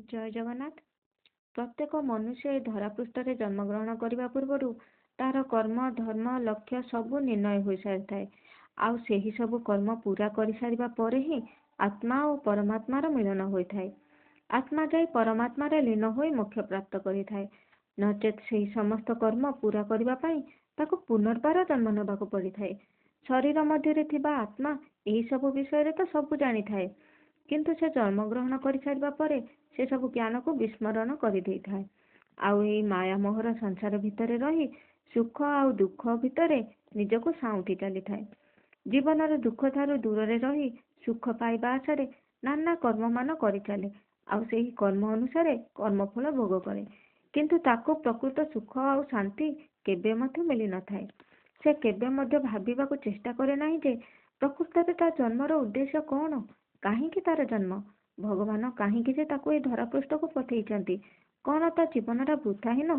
ଜୟ ଜଗନ୍ନାଥ। ପ୍ରତ୍ୟେକ ମନୁଷ୍ୟ ଏ ଧରାପୃଷ୍ଠରେ ଜନ୍ମଗ୍ରହଣ କରିବା ପୂର୍ବରୁ ତାର କର୍ମ ଧର୍ମ ଲକ୍ଷ୍ୟ ସବୁ ନିର୍ଣ୍ଣୟ ହୋଇସାରିଥାଏ। ଆଉ ସେହି ସବୁ କର୍ମ ପୂରା କରିସାରିବା ପରେ ହିଁ ଆତ୍ମା ଓ ପରମାତ୍ମାର ମିଳନ ହୋଇଥାଏ। ଆତ୍ମା ଯାଇ ପରମାତ୍ମାରେ ଲୀନ ହୋଇ ମୋକ୍ଷ ପ୍ରାପ୍ତ କରିଥାଏ। ନଚେତ୍ ସେହି ସମସ୍ତ କର୍ମ ପୂରା କରିବା ପାଇଁ ତାକୁ ପୁନର୍ବାର ଜନ୍ମ ନେବାକୁ ପଡ଼ିଥାଏ। ଶରୀର ମଧ୍ୟରେ ଥିବା ଆତ୍ମା ଏହି ସବୁ ବିଷୟରେ ତ ସବୁ ଜାଣିଥାଏ, କିନ୍ତୁ ସେ ଜନ୍ମଗ୍ରହଣ କରିସାରିବା ପରେ ସେ ସବୁ ଜ୍ଞାନକୁ ବିସ୍ମରଣ କରିଦେଇଥାଏ। ଆଉ ଏହି ମାୟାମୋହର ସଂସାର ଭିତରେ ରହି ସୁଖ ଆଉ ଦୁଃଖ ଭିତରେ ନିଜକୁ ସାଉଁଟି ଚାଲିଥାଏ। ଜୀବନର ଦୁଃଖ ଠାରୁ ଦୂରରେ ରହି ସୁଖ ପାଇବା ଆଶାରେ ନାନା କର୍ମମାନ କରିଚାଲେ, ଆଉ ସେହି କର୍ମ ଅନୁସାରେ କର୍ମଫଳ ଭୋଗ କରେ। କିନ୍ତୁ ତାକୁ ପ୍ରକୃତ ସୁଖ ଆଉ ଶାନ୍ତି କେବେ ମଧ୍ୟ ମିଳିନଥାଏ। ସେ କେବେ ମଧ୍ୟ ଭାବିବାକୁ ଚେଷ୍ଟା କରେ ନାହିଁ ଯେ ପ୍ରକୃତରେ ତା ଜନ୍ମର ଉଦ୍ଦେଶ୍ୟ କ'ଣ, କାହିଁକି ତାର ଜନ୍ମ, ଭଗବାନ କାହିଁକି ଯେ ତାକୁ ଏ ଧରାପୃଷ୍ଠକୁ ପଠେଇଛନ୍ତି, କ'ଣ ତା ଜୀବନଟା ବୃଥାହୀନ?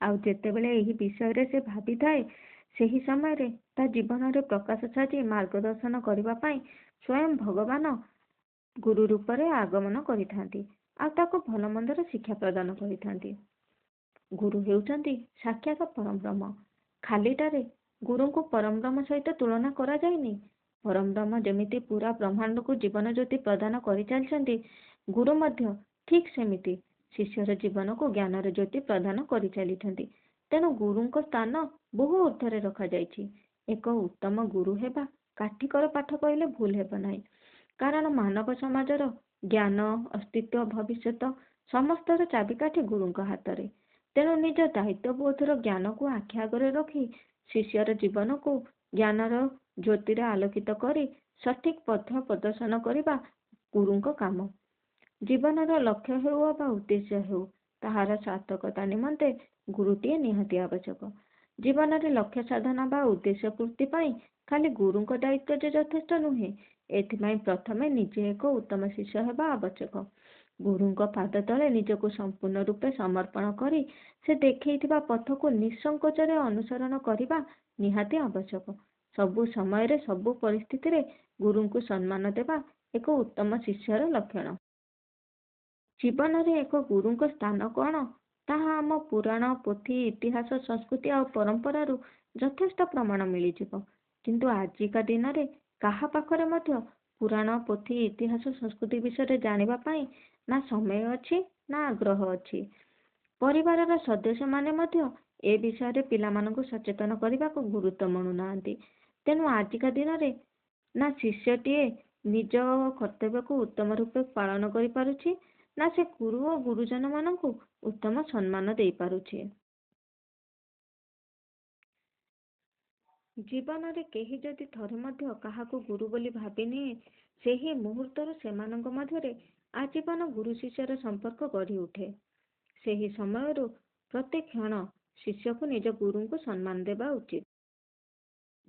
ଆଉ ଯେତେବେଳେ ଏହି ବିଷୟରେ ସେ ଭାବିଥାଏ, ସେହି ସମୟରେ ତା ଜୀବନରେ ପ୍ରକାଶ ସାଜି ମାର୍ଗଦର୍ଶନ କରିବା ପାଇଁ ସ୍ୱୟଂ ଭଗବାନ ଗୁରୁ ରୂପରେ ଆଗମନ କରିଥାନ୍ତି ଆଉ ତାକୁ ଭଲ ମନ୍ଦର ଶିକ୍ଷା ପ୍ରଦାନ କରିଥାନ୍ତି। ଗୁରୁ ହେଉଛନ୍ତି ସାକ୍ଷାତ ପରଂବ୍ରହ୍ମ। ଖାଲିଟାରେ ଗୁରୁଙ୍କୁ ପରଂବ୍ରହ୍ମ ସହିତ ତୁଳନା କରାଯାଇନି। ପରଂବ୍ରହ୍ମ ଯେମିତି ପୁରା ବ୍ରହ୍ମାଣ୍ଡକୁ ଜୀବନ ଜ୍ୟୋତି ପ୍ରଦାନ କରିଚାଲିଛନ୍ତି, ଗୁରୁ ମଧ୍ୟ ଠିକ୍ ସେମିତି ଶିଷ୍ୟର ଜୀବନକୁ ଜ୍ଞାନର ଜ୍ୟୋତି ପ୍ରଦାନ କରିଚାଲିଛନ୍ତି। ତେଣୁ ଗୁରୁଙ୍କ ସ୍ଥାନ ବହୁ ଉର୍ଦ୍ଧ୍ୱରେ ରଖାଯାଇଛି। ଏକ ଉତ୍ତମ ଗୁରୁ ହେବା କାଠିକର ପାଠ କହିଲେ ଭୁଲ ହେବ ନାହିଁ, କାରଣ ମାନବ ସମାଜର ଜ୍ଞାନ ଅସ୍ତିତ୍ୱ ଭବିଷ୍ୟତ ସମସ୍ତର ଚାବିକାଠି ଗୁରୁଙ୍କ ହାତରେ। ତେଣୁ ନିଜ ଦାୟିତ୍ୱବୋଧର ଜ୍ଞାନକୁ ଆଖି ଆଗରେ ରଖି ଶିଷ୍ୟର ଜୀବନକୁ ଜ୍ଞାନର ଜ୍ୟୋତିରେ ଆଲୋକିତ କରି ସଠିକ୍ ପଥ ପ୍ରଦର୍ଶନ କରିବା ଗୁରୁଙ୍କ କାମ। ଜୀବନର ଲକ୍ଷ୍ୟ ହେଉ ଅବା ଉଦ୍ଦେଶ୍ୟ ହେଉ, ତାହାର ସାର୍ଥକତା ନିମନ୍ତେ ଗୁରୁଟିଏ ନିହାତି ଆବଶ୍ୟକ। ଜୀବନରେ ଲକ୍ଷ୍ୟ ସାଧନା ବା ଉଦ୍ଦେଶ୍ୟ ପୂର୍ତ୍ତି ପାଇଁ ଖାଲି ଗୁରୁଙ୍କ ଦାୟିତ୍ୱ ଯେ ଯଥେଷ୍ଟ ନୁହେଁ, ଏଥିପାଇଁ ପ୍ରଥମେ ନିଜେ ଏକ ଉତ୍ତମ ଶିଷ୍ୟ ହେବା ଆବଶ୍ୟକ। ଗୁରୁଙ୍କ ପାଦ ତଳେ ନିଜକୁ ସମ୍ପୂର୍ଣ୍ଣ ରୂପେ ସମର୍ପଣ କରି ସେ ଦେଖେଇଥିବା ପଥକୁ ନିଃସଙ୍କୋଚରେ ଅନୁସରଣ କରିବା ନିହାତି ଆବଶ୍ୟକ। ସବୁ ସମୟରେ ସବୁ ପରିସ୍ଥିତିରେ ଗୁରୁଙ୍କୁ ସମ୍ମାନ ଦେବା ଏକ ଉତ୍ତମ ଶିଷ୍ୟର ଲକ୍ଷଣ। ଜୀବନରେ ଏକ ଗୁରୁଙ୍କ ସ୍ଥାନ କ'ଣ, ତାହା ଆମ ପୁରାଣ ପୋଥି ଇତିହାସ ସଂସ୍କୃତି ଆଉ ପରମ୍ପରାରୁ ଯଥେଷ୍ଟ ପ୍ରମାଣ ମିଳିଯିବ। କିନ୍ତୁ ଆଜିକା ଦିନରେ କାହା ପାଖରେ ମଧ୍ୟ ପୁରାଣ ପୋଥି ଇତିହାସ ସଂସ୍କୃତି ବିଷୟରେ ଜାଣିବା ପାଇଁ ନା ସମୟ ଅଛି ନା ଆଗ୍ରହ ଅଛି। ପରିବାରର ସଦସ୍ୟମାନେ ମଧ୍ୟ ଏ ବିଷୟରେ ପିଲାମାନଙ୍କୁ ସଚେତନ କରିବାକୁ ଗୁରୁତ୍ୱ ମଣୁନାହାନ୍ତି। ତେଣୁ ଆଜିକା ଦିନରେ ନା ଶିଷ୍ୟଟିଏ ନିଜ କର୍ତ୍ତବ୍ୟକୁ ଉତ୍ତମ ରୂପେ ପାଳନ କରିପାରୁଛି, ନା ସେ ଗୁରୁ ଓ ଗୁରୁଜନମାନଙ୍କୁ ଉତ୍ତମ ସମ୍ମାନ ଦେଇପାରୁଛି। ଜୀବନରେ କେହି ଯଦି ଥରେ ମଧ୍ୟ କାହାକୁ ଗୁରୁ ବୋଲି ଭାବିନିଏ, ସେହି ମୁହୂର୍ତ୍ତରୁ ସେମାନଙ୍କ ମଧ୍ୟରେ ଆଜୀବନ ଗୁରୁ ଶିଷ୍ୟର ସମ୍ପର୍କ ଗଢ଼ି ଉଠେ। ସେହି ସମୟରୁ ପ୍ରତି କ୍ଷଣ ଶିଷ୍ୟକୁ ନିଜ ଗୁରୁଙ୍କୁ ସମ୍ମାନ ଦେବା ଉଚିତ।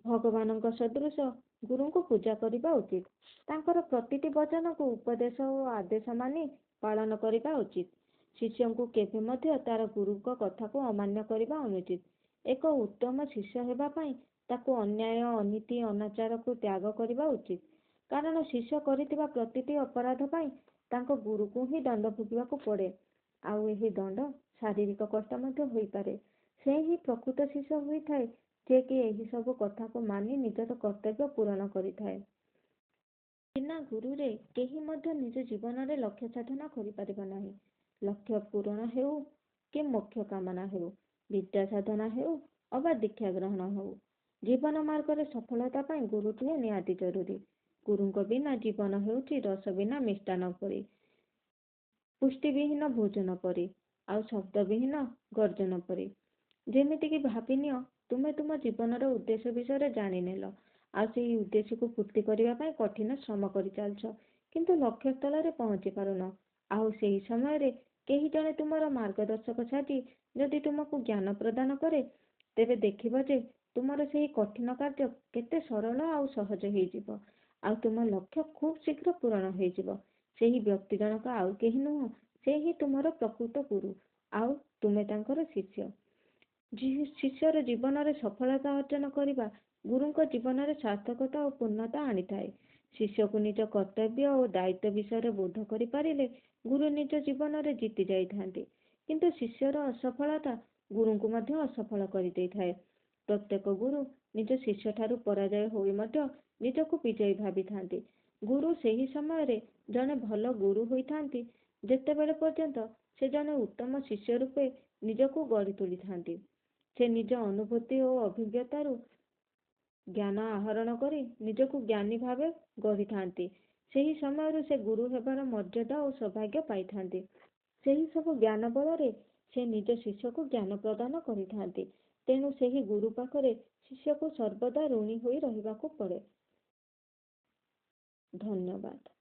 ଭଗବାନଙ୍କ ସଦୃଶ ଗୁରୁଙ୍କୁ ପୂଜା କରିବା ଉଚିତ। ତାଙ୍କର ପ୍ରତିଟି ବଚନକୁ ଉପଦେଶ ଓ ଆଦେଶ ମାନି ପାଳନ କରିବା ଉଚିତ। ଶିଷ୍ୟଙ୍କୁ କେବେ ମଧ୍ୟ ତାର ଗୁରୁଙ୍କ କଥାକୁ ଅମାନ୍ୟ କରିବା ଅନୁଚିତ। ଏକ ଉତ୍ତମ ଶିଷ୍ୟ ହେବା ପାଇଁ ତାକୁ ଅନ୍ୟାୟ ଅନୀତି ଅନାଚାରକୁ ତ୍ୟାଗ କରିବା ଉଚିତ, କାରଣ ଶିଷ୍ୟ କରିଥିବା ପ୍ରତିଟି ଅପରାଧ ପାଇଁ ତାଙ୍କ ଗୁରୁକୁ ହିଁ ଦଣ୍ଡ ଭୋଗିବାକୁ ପଡ଼େ, ଆଉ ଏହି ଦଣ୍ଡ ଶାରୀରିକ କଷ୍ଟ ମଧ୍ୟ ହୋଇପାରେ। ସେ ହିଁ ପ୍ରକୃତ ଶିଷ୍ୟ ହୋଇଥାଏ, ଯେ କି ଏହି ସବୁ କଥାକୁ ମାନି ନିଜର କର୍ତ୍ତବ୍ୟ ପୂରଣ କରିଥାଏ। ବିନା ଗୁରୁରେ କେହି ମଧ୍ୟ ନିଜ ଜୀବନରେ ଲକ୍ଷ୍ୟ ସାଧନା କରିପାରିବ ନାହିଁ। ଲକ୍ଷ୍ୟ ପୂରଣ ହେଉ କି ମୋକ୍ଷ କାମନା ହେଉ, ବିଦ୍ୟା ସାଧନା ହେଉ ଅବା ଦୀକ୍ଷା ଗ୍ରହଣ ହେଉ, ଜୀବନ ମାର୍ଗରେ ସଫଳତା ପାଇଁ ଗୁରୁଟିଏ ନିହାତି ଜରୁରୀ। ଗୁରୁଙ୍କ ବିନା ଜୀବନ ହେଉଛି ରସ ବିନା ମିଷ୍ଟାନ୍ନ ପରି, ପୁଷ୍ଟିବିହୀନ ଭୋଜନ ପରି, ଆଉ ଶବ୍ଦବିହୀନ ଗର୍ଜନ ପରି। ଯେମିତିକି ଭାବିନିଅ, ତୁମେ ତୁମ ଜୀବନର ଉଦ୍ଦେଶ୍ୟ ବିଷୟରେ ଜାଣିନେଲ, ଆଉ ସେହି ଉଦ୍ଦେଶ୍ୟକୁ ପୂର୍ତ୍ତି କରିବା ପାଇଁ କଠିନ ଶ୍ରମ କରିଚାଲିଛ, କିନ୍ତୁ ଲକ୍ଷ୍ୟସ୍ଥଳରେ ପହଞ୍ଚି ପାରୁନ। ଆଉ ସେହି ସମୟରେ କେହି ଜଣେ ତୁମର ମାର୍ଗଦର୍ଶକ ସାଜି ଯଦି ତୁମକୁ ଜ୍ଞାନ ପ୍ରଦାନ କରେ, ତେବେ ଦେଖିବ ଯେ ତୁମର ସେହି କଠିନ କାର୍ଯ୍ୟ କେତେ ସରଳ ଆଉ ସହଜ ହେଇଯିବ, ଆଉ ତୁମ ଲକ୍ଷ୍ୟ ଖୁବ୍ ଶୀଘ୍ର ପୂରଣ ହେଇଯିବ। ସେହି ବ୍ୟକ୍ତି ଜଣକ ଆଉ କେହି ନୁହଁ, ସେ ହିଁ ତୁମର ପ୍ରକୃତ ଗୁରୁ, ଆଉ ତୁମେ ତାଙ୍କର ଶିଷ୍ୟ। ଶିଷ୍ୟର ଜୀବନରେ ସଫଳତା ଅର୍ଜନ କରିବା ଗୁରୁଙ୍କ ଜୀବନରେ ସାର୍ଥକତା ଓ ପୂର୍ଣ୍ଣତା ଆଣିଥାଏ। ଶିଷ୍ୟକୁ ନିଜ କର୍ତ୍ତବ୍ୟ ଓ ଦାୟିତ୍ୱ ବିଷୟରେ ବୋଧ କରିପାରିଲେ ଗୁରୁ ନିଜ ଜୀବନରେ ଜିତି ଯାଇଥାନ୍ତି। କିନ୍ତୁ ଶିଷ୍ୟର ଅସଫଳତା ଗୁରୁଙ୍କୁ ମଧ୍ୟ ଅସଫଳ କରିଦେଇଥାଏ। ପ୍ରତ୍ୟେକ ଗୁରୁ ନିଜ ଶିଷ୍ୟଠାରୁ ପରାଜୟ ହୋଇ ମଧ୍ୟ ନିଜକୁ ବିଜୟୀ ଭାବିଥାନ୍ତି। ଗୁରୁ ସେହି ସମୟରେ ଜଣେ ଭଲ ଗୁରୁ ହୋଇଥାନ୍ତି ଯେତେବେଳେ ପର୍ଯ୍ୟନ୍ତ ସେ ଜଣେ ଉତ୍ତମ ଶିଷ୍ୟ ରୂପେ ନିଜକୁ ଗଢ଼ି ତୋଳିଥାନ୍ତି। ସେ ନିଜ ଅନୁଭୂତି ଓ ଅଭିଜ୍ଞତାରୁ ଜ୍ଞାନ ଆହରଣ କରି ନିଜକୁ ଜ୍ଞାନୀ ଭାବେ ଗଢ଼ିଥାନ୍ତି। ସେହି ସମୟରୁ ସେ ଗୁରୁ ହେବାର ମର୍ଯ୍ୟାଦା ଓ ସୌଭାଗ୍ୟ ପାଇଥାନ୍ତି। ସେହି ସବୁ ଜ୍ଞାନ ବଳରେ ସେ ନିଜ ଶିଷ୍ୟକୁ ଜ୍ଞାନ ପ୍ରଦାନ କରିଥାନ୍ତି। ତେଣୁ ସେହି ଗୁରୁ ପାଖରେ ଶିଷ୍ୟକୁ ସର୍ବଦା ଋଣୀ ହୋଇ ରହିବାକୁ ପଡ଼େ। ଧନ୍ୟବାଦ।